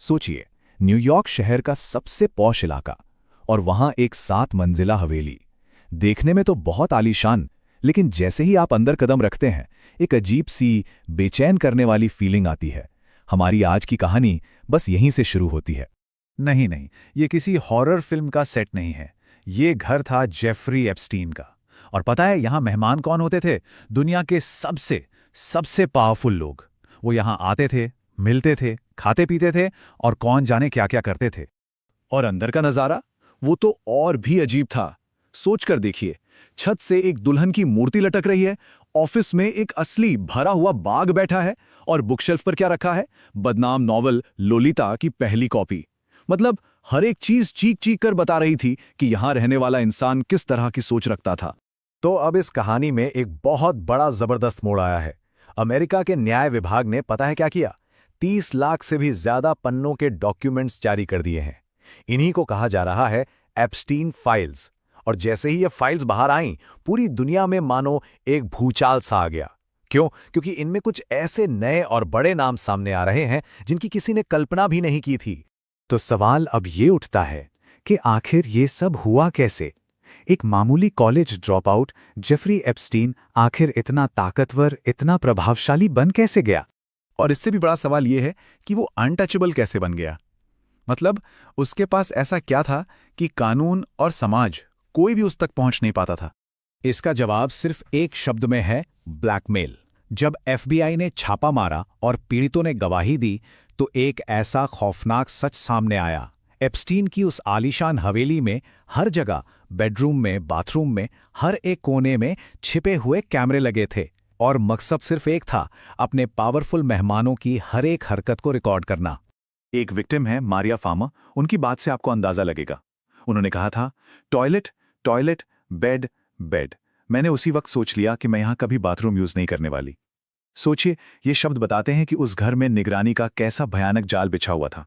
सोचिए, न्यूयॉर्क शहर का सबसे पॉश इलाका और वहां एक 7 मंजिला हवेली। देखने में तो बहुत आलीशान, लेकिन जैसे ही आप अंदर कदम रखते हैं एक अजीब सी बेचैन करने वाली फीलिंग आती है। हमारी आज की कहानी बस यहीं से शुरू होती है। नहीं नहीं, ये किसी हॉरर फिल्म का सेट नहीं है। ये घर था जेफरी एप्स्टीन का। और पता है यहाँ मेहमान कौन होते थे? दुनिया के सबसे सबसे पावरफुल लोग। वो यहाँ आते थे, मिलते थे, खाते पीते थे और कौन जाने क्या क्या करते थे। और अंदर का नजारा, वो तो और भी अजीब था। सोचकर देखिए, छत से एक दुल्हन की मूर्ति लटक रही है, ऑफिस में एक असली भरा हुआ बाघ बैठा है और बुकशेल्फ पर क्या रखा है? बदनाम नॉवल लोलिता की पहली कॉपी। मतलब हर एक चीज चीख चीख कर बता रही थी कि यहां रहने वाला इंसान किस तरह की सोच रखता था। तो अब इस कहानी में एक बहुत बड़ा जबरदस्त मोड़ आया है। अमेरिका के न्याय विभाग ने पता है क्या किया? 30 लाख से भी ज्यादा पन्नों के डॉक्यूमेंट्स जारी कर दिए हैं। इन्हीं को कहा जा रहा है एप्स्टीन फाइल्स। और जैसे ही ये फाइल्स बाहर आईं, पूरी दुनिया में मानो एक भूचाल सा आ गया। क्यों? क्योंकि इनमें कुछ ऐसे नए और बड़े नाम सामने आ रहे हैं जिनकी किसी ने कल्पना भी नहीं की थी। तो सवाल अब ये उठता है कि आखिर ये सब हुआ कैसे? एक मामूली college drop out Jeffrey Epstein आखिर इतना ताकतवर, इतना प्रभावशाली बन कैसे गया? और इससे भी बड़ा सवाल यह है कि वो अनटचेबल कैसे बन गया। मतलब उसके पास ऐसा क्या था कि कानून और समाज कोई भी उस तक पहुंच नहीं पाता था। इसका जवाब सिर्फ एक शब्द में है, ब्लैकमेल। जब एफबीआई ने छापा मारा और पीड़ितों ने गवाही दी तो एक ऐसा खौफनाक सच सामने आया। एप्स्टीन की उस आलीशान हवेली में हर जगह, बेडरूम में, बाथरूम में, हर एक कोने में छिपे हुए कैमरे लगे थे और मकसद सिर्फ एक था, अपने पावरफुल मेहमानों की हर एक हरकत को रिकॉर्ड करना। एक विक्टिम है मारिया फामा, उनकी बात से आपको अंदाजा लगेगा। उन्होंने कहा था, टॉयलेट टॉयलेट, बेड बेड। मैंने उसी वक्त सोच लिया कि मैं यहां कभी बाथरूम यूज नहीं करने वाली। सोचिए, ये शब्द बताते हैं कि उस घर में निगरानी का कैसा भयानक जाल बिछा हुआ था।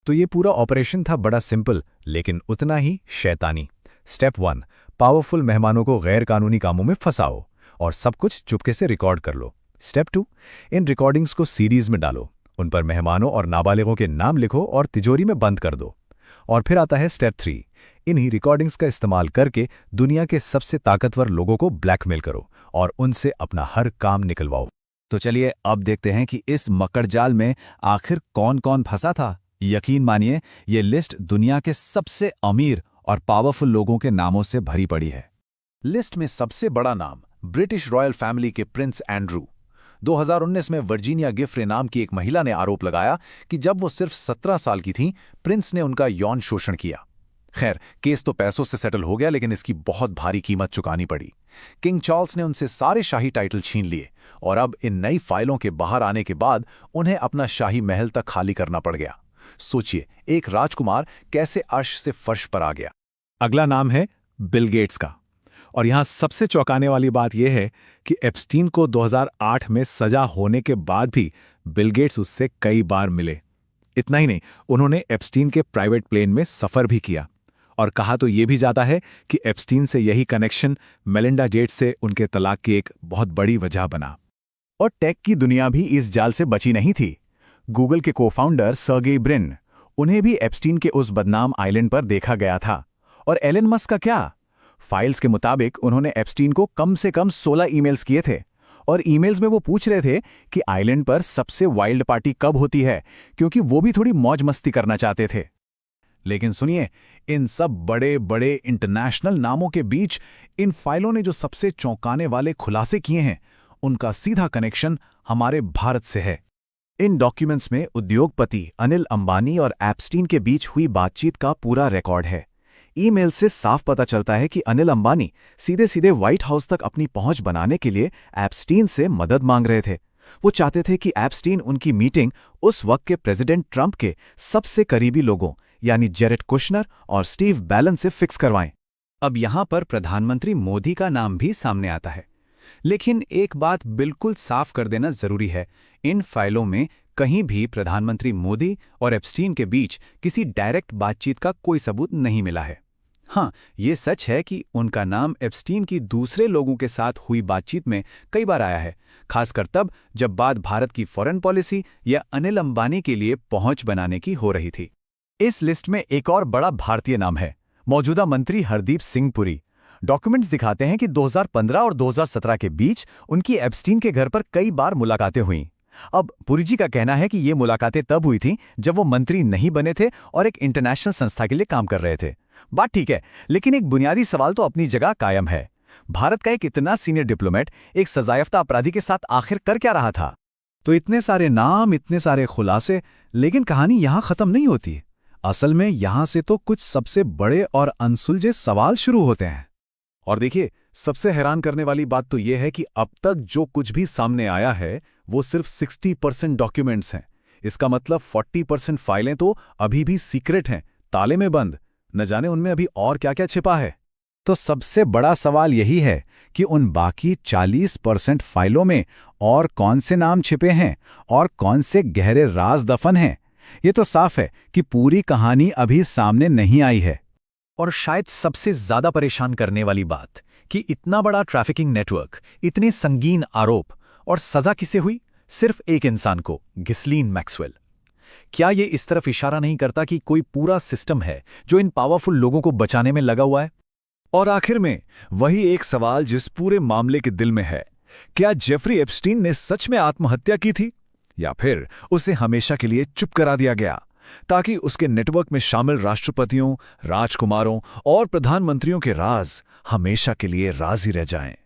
तो ये पूरा ऑपरेशन था बड़ा सिंपल, लेकिन उतना ही शैतानी। स्टेप 1, पावरफुल मेहमानों को गैर कानूनी कामों में फंसाओ और सब कुछ चुपके से रिकॉर्ड कर लो। स्टेप 2, इन रिकॉर्डिंग्स को सीडीज में डालो, उन पर मेहमानों और नाबालिगों के नाम लिखो और तिजोरी में बंद कर दो। और फिर आता है स्टेप 3, इन्हीं रिकॉर्डिंग्स का इस्तेमाल करके दुनिया के सबसे ताकतवर लोगों को ब्लैकमेल करो और उनसे अपना हर काम निकलवाओ। तो चलिए अब देखते हैं कि इस मकड़जाल में आखिर कौन कौन फंसा था। यकीन मानिए, ये लिस्ट दुनिया के सबसे अमीर और पावरफुल लोगों के नामों से भरी पड़ी है। लिस्ट में सबसे बड़ा नाम ब्रिटिश रॉयल फैमिली के प्रिंस एंड्रू। 2019 में वर्जीनिया गिफ्रे नाम की एक महिला ने आरोप लगाया कि जब वो सिर्फ 17 साल की थीं, प्रिंस ने उनका यौन शोषण किया। खैर, केस तो पैसों से सेटल हो गया, लेकिन इसकी बहुत भारी कीमत चुकानी पड़ी। किंग चार्ल्स ने उनसे सारे शाही टाइटल छीन लिए और अब इन नई फाइलों के बाहर आने के बाद उन्हें अपना शाही महल तक खाली करना पड़ गया। सोचिए, एक राजकुमार कैसे अर्श से फर्श पर आ गया। अगला नाम है बिल गेट्स का। और यहां सबसे चौंकाने वाली बात यह है कि एप्स्टीन को 2008 में सजा होने के बाद भी बिल गेट्स उससे कई बार मिले। इतना ही नहीं, उन्होंने एप्स्टीन के प्राइवेट प्लेन में सफर भी किया। और कहा तो यह भी जाता है कि एप्स्टीन से यही कनेक्शन मेलिंडा गेट्स से उनके तलाक की एक बहुत बड़ी वजह बना। और टेक की दुनिया भी इस जाल से बची नहीं थी। गूगल के को-फाउंडर सर्गेई ब्रिन, उन्हें भी एप्स्टीन के उस बदनाम आइलैंड पर देखा गया था। और एलन मस्क का क्या? फाइल्स के मुताबिक उन्होंने एप्स्टीन को कम से कम 16 ईमेल्स किए थे और ईमेल्स में वो पूछ रहे थे कि आइलैंड पर सबसे वाइल्ड पार्टी कब होती है, क्योंकि वो भी थोड़ी मौज मस्ती करना चाहते थे। लेकिन सुनिए, इन सब बड़े बड़े इंटरनेशनल नामों के बीच इन फाइलों ने जो सबसे चौंकाने वाले खुलासे किए हैं, उनका सीधा कनेक्शन हमारे भारत से है। इन डॉक्यूमेंट्स में उद्योगपति अनिल अंबानी और एप्स्टीन के बीच हुई बातचीत का पूरा रिकॉर्ड है। ईमेल से साफ पता चलता है कि अनिल अंबानी सीधे सीधे व्हाइट हाउस तक अपनी पहुंच बनाने के लिए एप्स्टीन से मदद मांग रहे थे। वो चाहते थे कि एप्स्टीन उनकी मीटिंग उस वक्त के प्रेसिडेंट ट्रंप के सबसे करीबी लोगों यानी जेरेड कुशनर और स्टीव बैलन से फिक्स करवाएं। अब यहां पर प्रधानमंत्री मोदी का नाम भी सामने आता है। लेकिन एक बात बिल्कुल साफ कर देना जरूरी है, इन फाइलों में कहीं भी प्रधानमंत्री मोदी और एप्स्टीन के बीच किसी डायरेक्ट बातचीत का कोई सबूत नहीं मिला है। हाँ, ये सच है कि उनका नाम एप्स्टीन की दूसरे लोगों के साथ हुई बातचीत में कई बार आया है, खासकर तब जब बात भारत की फॉरेन पॉलिसी या अनिल अंबानी के लिए पहुंच बनाने की हो रही थी। इस लिस्ट में एक और बड़ा भारतीय नाम है, मौजूदा मंत्री हरदीप सिंह पुरी। डॉक्यूमेंट्स दिखाते हैं कि 2015 और 2017 के बीच उनकी एप्स्टीन के घर पर कई बार मुलाकातें हुईं। अब पुरी जी का कहना है कि ये मुलाकातें तब हुई थीं जब वो मंत्री नहीं बने थे और एक इंटरनेशनल संस्था के लिए काम कर रहे थे। बात ठीक है, लेकिन एक बुनियादी सवाल तो अपनी जगह कायम है। भारत का एक इतना सीनियर डिप्लोमेट एक सजायाफ्ता अपराधी के साथ आखिर कर क्या रहा था? तो इतने सारे नाम, इतने सारे खुलासे, लेकिन कहानी यहां खत्म नहीं होती। असल में यहां से तो कुछ सबसे बड़े और अनसुलझे सवाल शुरू होते हैं। और देखिए, सबसे हैरान करने वाली बात तो यह है कि अब तक जो कुछ भी सामने आया है वो सिर्फ 60% डॉक्यूमेंट्स हैं। इसका मतलब 40% फाइलें तो अभी भी सीक्रेट हैं, ताले में बंद। न जाने उनमें अभी और क्या-क्या छिपा है। तो सबसे बड़ा सवाल यही है कि उन बाकी 40% फाइलों में और कौन से नाम छिपे हैं और कौन से गहरे राज दफन हैं। ये तो साफ है कि पूरी कहानी अभी सामने नहीं आई है। और शायद सबसे ज्यादा परेशान करने वाली बात कि इतना बड़ा ट्रैफिकिंग नेटवर्क, इतने संगीन आरोप, और सजा किसे हुई? सिर्फ एक इंसान को, घिसलीन मैक्सवेल। क्या ये इस तरफ इशारा नहीं करता कि कोई पूरा सिस्टम है जो इन पावरफुल लोगों को बचाने में लगा हुआ है? और आखिर में वही एक सवाल जिस पूरे मामले के दिल में है, क्या जेफरी एप्स्टीन ने सच में आत्महत्या की थी या फिर उसे हमेशा के लिए चुप करा दिया गया ताकि उसके नेटवर्क में शामिल राष्ट्रपतियों, राजकुमारों और प्रधानमंत्रियों के राज हमेशा के लिए राज ही रह जाएं?